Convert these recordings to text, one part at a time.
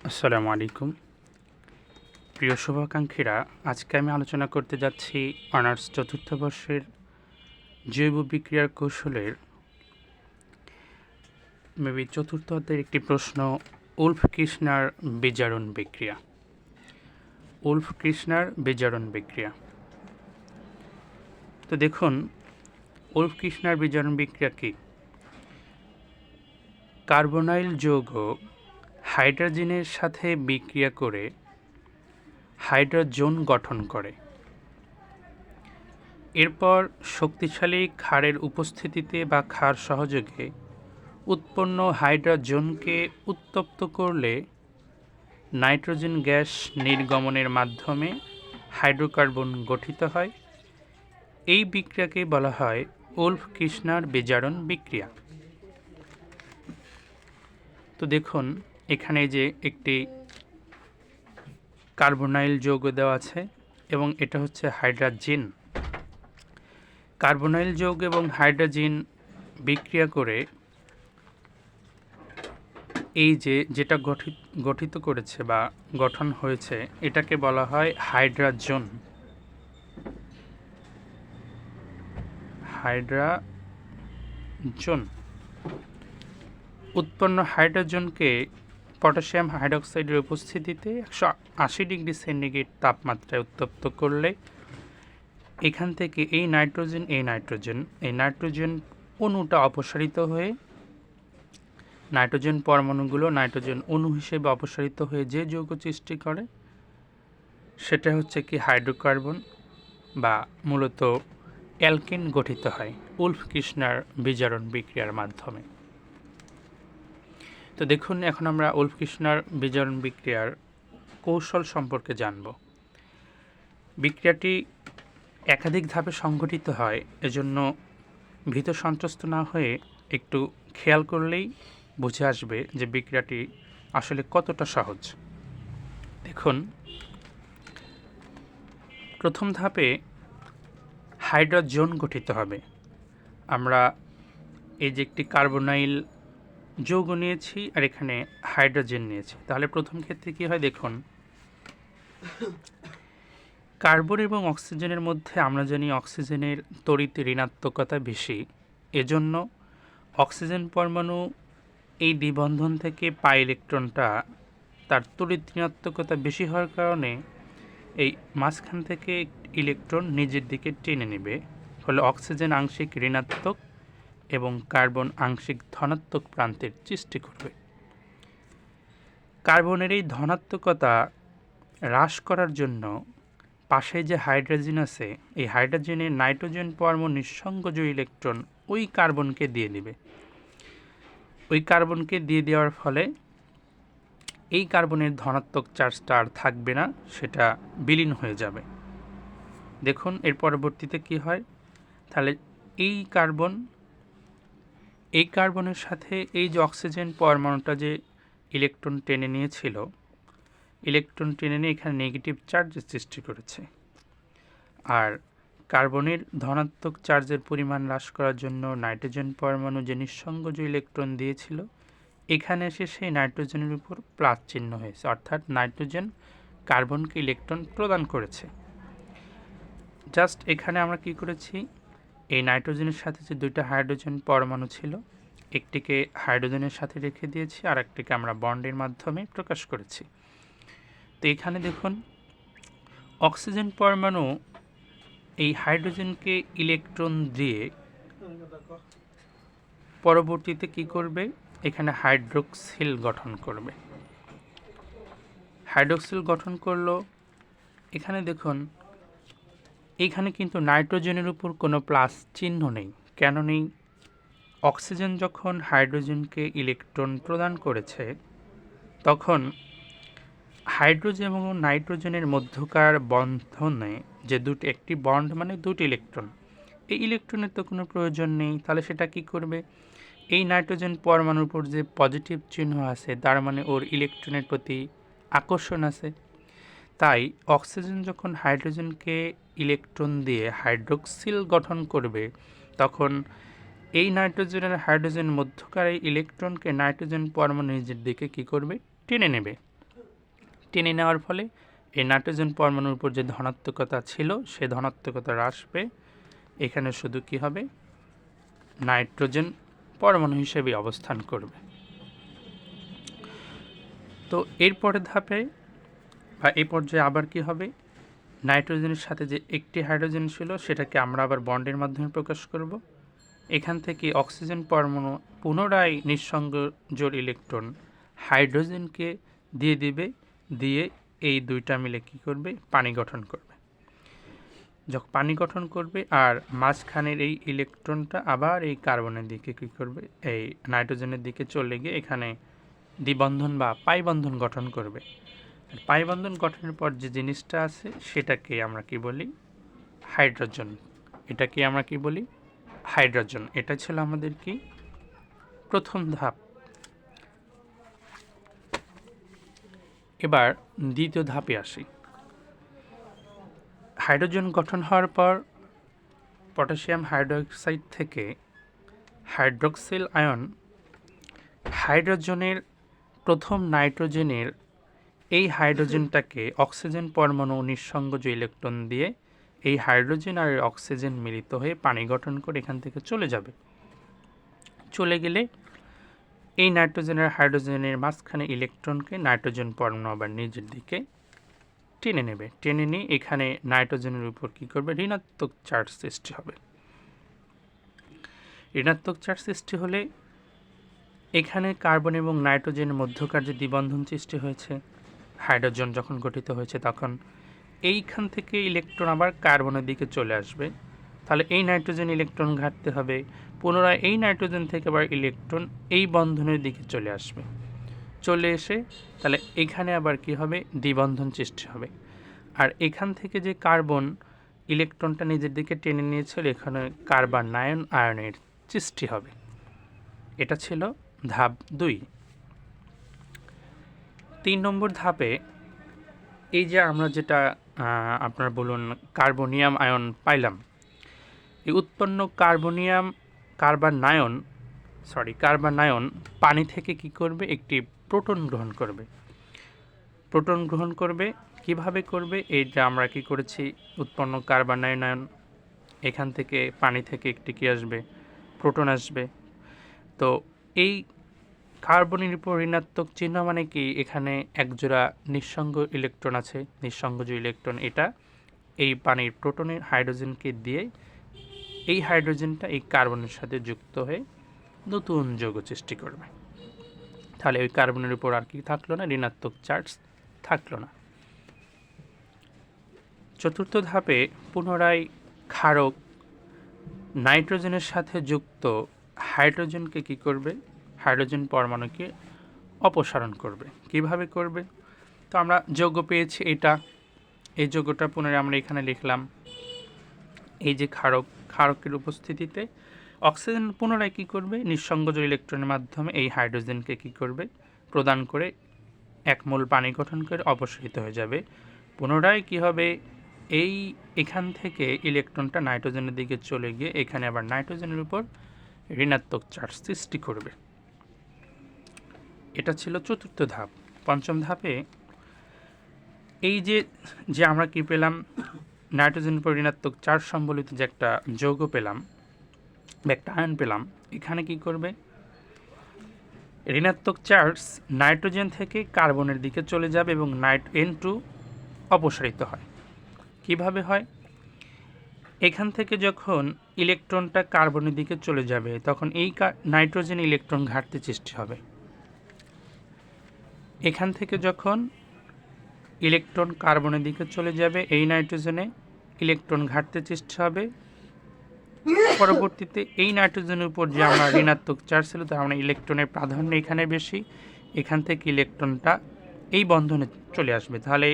আসসালামু আলাইকুম প্রিয় শুভাকাঙ্ক্ষীরা, আজকে আমি আলোচনা করতে যাচ্ছি অনার্স চতুর্থ বর্ষের জৈব বিক্রিয়ার কৌশলের মেবি চতুর্থ অধ্যায়ের একটি প্রশ্ন, উলফ কৃষ্ণার বিজারণ বিক্রিয়া। উলফ কৃষ্ণার বিজারণ বিক্রিয়া। তো দেখুন, উলফ কৃষ্ণার বিজারণ বিক্রিয়া কি? কার্বনাইল যৌগ হাইড্রোজেনের সাথে বিক্রিয়া করে হাইড্রোজোন গঠন করে। এরপর শক্তিশালী ক্ষারের উপস্থিতিতে বা ক্ষার সহযোগে উৎপন্ন হাইড্রোজনকে উত্তপ্ত করলে নাইট্রোজেন গ্যাস নির্গমনের মাধ্যমে হাইড্রোকার্বন গঠিত হয়। এই বিক্রিয়াকে বলা হয় উলফ কৃষ্ণার বিজারণ বিক্রিয়া। তো দেখুন, এখানে যে একটি কার্বনাইল যৌগ দেওয়া আছে এবং এটা হচ্ছে হাইড্রোজেন। কার্বনাইল যৌগ এবং হাইড্রোজেন বিক্রিয়া করে এই যেটা গঠিত করেছে বা গঠন হয়েছে, এটাকে বলা হয় হাইড্রোজোন। হাইড্রোজোন উৎপন্ন হাইড্রোজনকে পটাশিয়াম হাইড্রোক্সাইডের উপস্থিতিতে 180 ডিগ্রি সেন্টিগ্রেড তাপমাত্রায় উত্তপ্ত করলে এখান থেকে এই নাইট্রোজেন অণুটা অপসারিত হয়ে নাইট্রোজেন পরমাণুগুলো নাইট্রোজেন অণু হিসেবে অপসারিত হয়ে যে যৌগ সৃষ্টি করে সেটা হচ্ছে কি হাইড্রোকার্বন বা মূলত অ্যালকিন গঠিত হয় উলফ কৃষ্ণার বিজারণ বিক্রিয়ার মাধ্যমে। তো দেখুন, এখন আমরা উলফ কৃষ্ণার বিজারণ বিক্রিয়ার কৌশল সম্পর্কে জানব। বিক্রিয়াটি একাধিক ধাপে সংঘটিত হয়, এজন্য ভীত সন্ত্রস্ত না হয়ে একটু খেয়াল করলেই বুঝে আসবে যে বিক্রিয়াটি আসলে কতটা সহজ। দেখুন, প্রথম ধাপে হাইড্রোজোন গঠিত হবে। আমরা এই যে একটি কার্বনাইল যৌগ নিয়েছি আর এখানে হাইড্রোজেন নিয়েছি, তাহলে প্রথম ক্ষেত্রে কি হয় দেখুন, কার্বন এবং অক্সিজেনের মধ্যে আমরা জানি অক্সিজেনের তড়িৎ ঋণাত্মকতা বেশি। এজন্য অক্সিজেন পরমাণু এই দ্বিবন্ধন থেকে পাই ইলেকট্রনটা তার তড়িৎ ঋণাত্মকতা বেশি হওয়ার কারণে এই মাঝখান থেকে ইলেকট্রন নিজের দিকে টেনে নেবে, ফলে অক্সিজেন আংশিক ঋণাত্মক এবং কার্বন আংশিক ধনাত্মক প্রান্তের সৃষ্টি করবে। কার্বনের এই ধনাত্মকতা হ্রাস করার জন্য পাশে যে হাইড্রোজেন আছে, এই হাইড্রোজেনের নাইট্রোজেন পরমাণু নিঃসঙ্গজ ইলেকট্রন ওই কার্বনকে দিয়ে দিবে। ওই কার্বনকে দিয়ে দেওয়ার ফলে এই কার্বনের ধনাত্মক চার্জটা আর থাকবে না, সেটা বিলীন হয়ে যাবে। দেখুন এর পরবর্তীতে কি হয়, তাহলে এই কার্বনের সাথে এই যে অক্সিজেন পরমাণুটা যে ইলেকট্রন টেনে নিয়েছিল, ইলেকট্রন টেনে নিয়ে এখানে নেগেটিভ চার্জ সৃষ্টি করেছে। আর কার্বনের ধনাত্মক চার্জের পরিমাণ হ্রাস করার জন্য নাইট্রোজেন পরমাণু যে নিঃসঙ্গজ ইলেকট্রন দিয়েছিল, এখানে এসে সেই নাইট্রোজেনের উপর প্লাস চিহ্ন হয়েছে, অর্থাৎ নাইট্রোজেন কার্বনকে ইলেকট্রন প্রদান করেছে। জাস্ট এখানে আমরা কি করেছি, এই নাইট্রোজেনের সাথে যে দুইটা হাইড্রোজেন পরমাণু ছিল, একটিকে হাইড্রোজেনের সাথে রেখে দিয়েছি আর একটিকে আমরা বন্ডের মাধ্যমে প্রকাশ করেছি। তো এখানে দেখুন, অক্সিজেন পরমাণু এই হাইড্রোজেনকে ইলেকট্রন দিয়ে পরবর্তীতে কি করবে, এখানে হাইড্রোক্সিল গঠন করবে। হাইড্রোক্সিল গঠন করলো, এখানে দেখুন এখানে কিন্তু নাইট্রোজেনের উপর কোনো প্লাস চিহ্ন নেই। কেন নেই? অক্সিজেন যখন হাইড্রোজেনকে ইলেকট্রন প্রদান করেছে, তখন হাইড্রোজেন এবং নাইট্রোজেনের মধ্যকার বন্ধনে যে একটি বন্ড মানে দুটি ইলেকট্রন, এই ইলেকট্রনের তো কোনো প্রয়োজন নেই। তাহলে সেটা কি করবে, এই নাইট্রোজেন পরমাণুর উপর যে পজিটিভ চিহ্ন আছে তার মানে ওর ইলেকট্রনের প্রতি আকর্ষণ আছে। তাই অক্সিজেন যখন হাইড্রোজেনকে ইলেকট্রন দিয়ে হাইড্রোক্সিল গঠন করবে, তখন এই নাইট্রোজেন আর হাইড্রোজেন মধ্যকার এই ইলেকট্রনকে নাইট্রোজেন পরমাণু নিজের দিকে কি করবে, টেনে নেবে। টেনে নেওয়ার ফলে এই নাইট্রোজেন পরমাণুর উপর যে ধনাত্মকতা ছিল সে ধনাত্মকতা হ্রাস পেয়ে এখানে শুধু কি হবে, নাইট্রোজেন পরমাণু হিসেবে অবস্থান করবে। তো এরপরের ধাপে বা এই পর্যায়ে আবার কি হবে, নাইট্রোজেনের সাথে যে একটি হাইড্রোজেন ছিল সেটাকে আমরা আবার বন্ডের মাধ্যমে প্রকাশ করব। এখান থেকে অক্সিজেন পরমাণু পুনরায় নিঃসঙ্গ জোড় ইলেকট্রন হাইড্রোজেনকে দিয়ে দিবে, দিয়ে এই দুইটা মিলে কি করবে, পানি গঠন করবে। যখন পানি গঠন করবে আর মাঝখানের এই ইলেকট্রনটা আবার এই কার্বনের দিকে কি করবে, এই নাইট্রোজেনের দিকে চলে গিয়ে এখানে দ্বিবন্ধন বা পাই বন্ধন গঠন করবে। পাই বন্ধন গঠনের পর যে জিনিসটা আছে সেটাকে আমরা কি বলি, হাইড্রোজেন। এটাকে আমরা কি বলি, হাইড্রোজেন। এটা ছিল আমাদের কি প্রথম ধাপ। এবার দ্বিতীয় ধাপে আসি। হাইড্রোজেন গঠন হওয়ার পর পটাশিয়াম হাইড্রোক্সাইড থেকে হাইড্রক্সিল আয়ন হাইড্রোজেনের প্রথম নাইট্রোজেনের এই হাইড্রোজেনটাকে অক্সিজেন পরমাণু নিঃসংযোগ ইলেকট্রন দিয়ে এই হাইড্রোজেন আর অক্সিজেন মিলিত হয়ে পানি গঠন করে এখান থেকে চলে যাবে। চলে গেলে এই নাইট্রোজেন আর হাইড্রোজেনের মাঝখানে ইলেকট্রনকে নাইট্রোজেন পরমাণু আবার নিজের দিকে টেনে নেবে। টেনে নিয়ে এখানে নাইট্রোজেনের উপর কি করবে, ঋণাত্মক চার্জ সৃষ্টি হবে। ঋণাত্মক চার্জ সৃষ্টি হলে এখানে কার্বন এবং নাইট্রোজেনের মধ্যকার যে দ্বিবন্ধন সৃষ্টি হয়েছে, হাইড্রোজেন যখন গঠিত হয়েছে তখন এইখান থেকে ইলেকট্রন আবার কার্বনের দিকে চলে আসবে। তাহলে এই নাইট্রোজেন ইলেকট্রন ঘাটতে হবে, পুনরায় এই নাইট্রোজেন থেকে আবার ইলেকট্রন এই বন্ধনের দিকে চলে আসবে। চলে এসে তাহলে এখানে আবার কি হবে, দ্বিবন্ধন সৃষ্টি হবে। আর এখান থেকে যে কার্বন ইলেকট্রনটা নিজের দিকে টেনে নিয়েছিল, এখানে কার্বনায়ন আয়নের সৃষ্টি হবে। এটা ছিল ধাপ 2। 3 নম্বর ধাপে এই যে আমরা যেটা আপনার বলুন কার্বনিয়াম আয়ন পাইলাম, এই উৎপন্ন কার্বনায়ন পানি থেকে কি করবে, একটি প্রোটন গ্রহণ করবে। প্রোটন গ্রহণ করবে কিভাবে করবে, এই যে আমরা কি করেছি, উৎপন্ন কার্বনায়ন আয়ন এখান থেকে পানি থেকে একটি কি আসবে, প্রোটন আসবে। তো এই কার্বনের উপর ঋণাত্মক চিহ্ন মানে কি, এখানে একজোড়া নিঃসঙ্গ ইলেকট্রন আছে, নিঃসঙ্গজ ইলেকট্রন এটা এই পানির প্রোটনের হাইড্রোজেনকে দিয়ে এই হাইড্রোজেনটা এই কার্বনের সাথে যুক্ত হয়ে নতুন যৌগ সৃষ্টি করবে। তাহলে ওই কার্বনের উপর আর কি থাকলো না, ঋণাত্মক চার্জ থাকলো না। চতুর্থ ধাপে পুনরায় ক্ষারক নাইট্রোজেনের সাথে যুক্ত হাইড্রোজেনকে কি করবে, হাইড্রোজেন পরমাণুকে অপসারণ করবে। কিভাবে করবে, তো আমরা যৌগ পেয়েছি এটা, এই যৌগটা পুনরায় আমরা এখানে লিখলাম। এই যে ক্ষারকের উপস্থিতিতে অক্সিজেন পুনরায় কি করবে, নিঃসংযোগ ইলেকট্রনের মাধ্যমে এই হাইড্রোজেনকে কি করবে, প্রদান করে এক মোল পানি গঠন করে অপসারিত হয়ে যাবে। পুনরায় কি হবে, এখান থেকে ইলেকট্রনটা নাইট্রোজেনের দিকে চলে গিয়ে এখানে আবার নাইট্রোজেনের উপর ঋণাত্মক চার্জ সৃষ্টি করবে। এটা ছিল চতুর্থ ধাপ। পঞ্চম ধাপে এই যে আমরা কি পেলাম, নাইট্রোজেনের উপর ঋণাত্মক চার্জ সম্বলিত যে একটা যৌগ পেলাম বা একটা আয়ন পেলাম, এখানে কি করবে, ঋণাত্মক চার্জ নাইট্রোজেন থেকে কার্বনের দিকে চলে যাবে এবং N2 অপসারিত হয়। কিভাবে হয়, এখান থেকে যখন ইলেকট্রনটা কার্বনের দিকে চলে যাবে তখন এই নাইট্রোজেন ইলেকট্রন ঘাটতি সৃষ্টি হবে। এখান থেকে যখন ইলেকট্রন কার্বনের দিকে চলে যাবে এই নাইট্রোজেনে ইলেকট্রন ঘাটতি সৃষ্টি হবে। পরবর্তীতে এই নাইট্রোজেনের উপর যে আমরা ঋণাত্মক চার্জ ছিল তার মানে ইলেকট্রনের প্রাধান্য এখানে বেশি, এখান থেকে ইলেকট্রনটা এই বন্ধনে চলে আসবে। তাহলে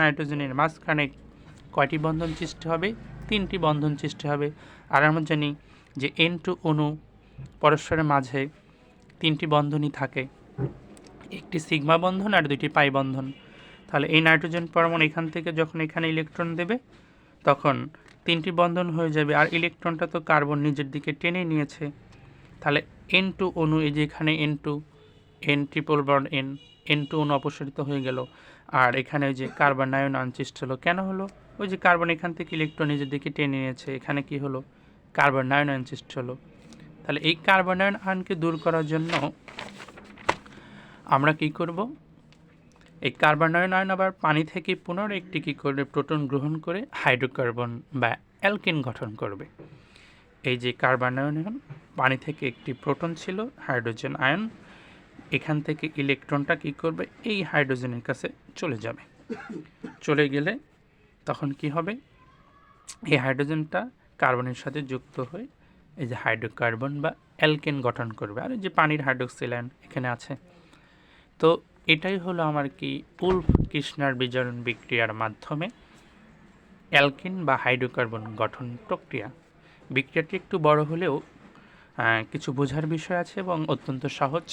নাইট্রোজেনের মাঝখানে কয়টি বন্ধন সৃষ্টি হবে, 3টি বন্ধন সৃষ্টি হবে। আর আমরা জানি যে N2 অণু পরস্পরের মাঝে 3টি বন্ধনই থাকে, একটি সিগমা বন্ধন আর 2টি পাই বন্ধন। তাহলে এই নাইট্রোজেন পরমাণু এখান থেকে যখন এখানে ইলেকট্রন দেবে তখন 3টি বন্ধন হয়ে যাবে, আর ইলেকট্রনটা তো কার্বন নিজের দিকে টেনে নিয়েছে। তাহলে N2 অণু, এই যে এখানে N2, N triple bond N, N2 অণু অপসারিত হয়ে গেল। আর এখানে ওই যে কার্বন আয়ন আনচিষ্ট হলো, কেন হলো? ওই যে কার্বন এখান থেকে ইলেকট্রন নিজের দিকে টেনে নিয়েছে, এখানে কি হলো? কার্বন আয়ন আনচিষ্ট হলো। তাহলে এই কার্বন আয়নকে দূর করার জন্য আমরা কি করব? এই কার্বন আয়ন আবার পানি থেকে পুনরায় একটি কী করবে? প্রোটন গ্রহণ করে হাইড্রোকার্বন বা অ্যালকেন গঠন করবে। এই যে কার্বন আয়ন পানি থেকে একটি প্রোটন ছিল, হাইড্রোজেন আয়ন, এখান থেকে ইলেকট্রনটা কি করবে? এই হাইড্রোজেনের কাছে চলে যাবে। চলে গেলে তখন কি হবে? এই হাইড্রোজেনটা কার্বনের সাথে যুক্ত হয়ে এই যে হাইড্রোকার্বন বা অ্যালকেন গঠন করবে। আর এই যে পানির হাইড্রোক্সিল আয়ন এখানে আছে। তো এটাই হলো আমার কি উলফ-কির্শনার বিজারণ বিক্রিয়ার মাধ্যমে অ্যালকেন বা হাইড্রোকার্বন গঠন প্রক্রিয়া। বিক্রিয়াটি একটু বড় হলেও কিছু বোঝার বিষয় আছে এবং অত্যন্ত সহজ।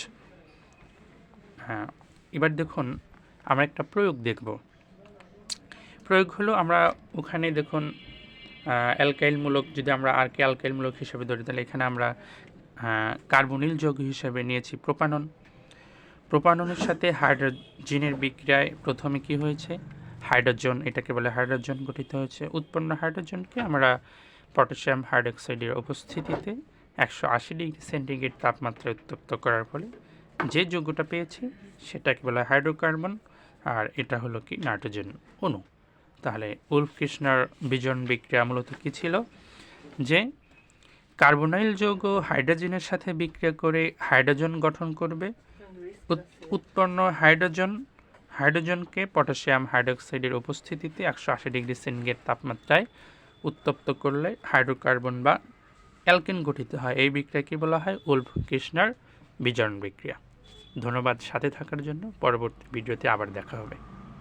এবার দেখুন আমরা একটা প্রয়োগ দেখব। প্রয়োগ হলো আমরা ওখানে দেখুন অ্যালকাইলমূলক, যদি আমরা আর কে অ্যালকাইলমূলক হিসেবে ধরি তাহলে এখানে আমরা কার্বনিল যৌগ হিসেবে নিয়েছি প্রোপানন। প্রোপাননের সাথে হাইড্রোজেনের বিক্রিয়ায় প্রথমে কি হয়েছে? হাইড্রোজেন, এটাকে বলে হাইড্রোজেন গঠিত হয়েছে। উৎপন্ন হাইড্রোজেনকে আমরা পটাশিয়াম হাইড্রোক্সাইডের উপস্থিতিতে 180 ডিগ্রি সেন্টিগ্রেড তাপমাত্রায় উত্তপ্ত করার ফলে যে যৌগটা পেয়েছি সেটাকে বলা হয় হাইড্রোকার্বন, আর এটা হলো কি নাইট্রোজেন অণু। তাহলে উলফ-কির্শনার বিজারণ বিক্রিয়া মূলত কী ছিল? যে কার্বনাইল যৌগ হাইড্রোজেনের সাথে বিক্রিয়া করে হাইড্রোজেন গঠন করবে। উৎপন্ন হাইড্রোজেনকে পটাশিয়াম হাইড্রোক্সাইডের উপস্থিতিতে 180 ডিগ্রি সেন্টিগ্রেড তাপমাত্রায় উত্তপ্ত করলে হাইড্রোকার্বন বা অ্যালকেন গঠিত হয়। এই বিক্রিয়াকে বলা হয় উলফ-কির্শনার বিজারণ বিক্রিয়া। ধন্যবাদ সাথে থাকার জন্য। পরবর্তী ভিডিওতে আবার দেখা হবে।